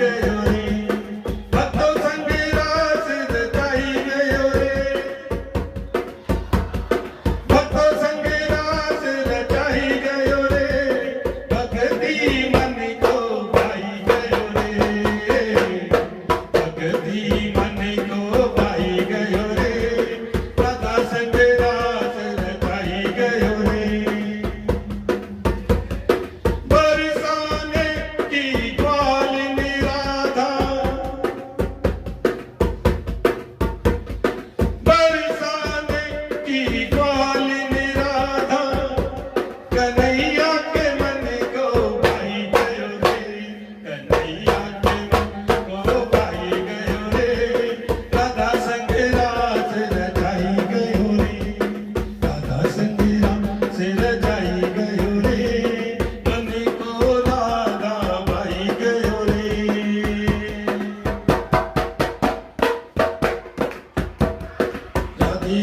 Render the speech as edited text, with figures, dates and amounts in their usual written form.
गयो रे भक्तो संग रास रचाई गयो रे भक्तो संग रास रचाई गयो रे भक्ति मन को भाई गयो रे भक्ति मन को भाई गयो रे राधा संग रास रचाई गयो रे बरसाने की ग्वाल निराधा बरसाने की ग्वाल निराधा कन्हैया के मन को भाई गयो रे कन्हैया के मन को भाई गयो रे राधा संग रास रचाई गयो रे राधा संग रास रचाई गयो रे मन को राधा भाई गयो रे राधे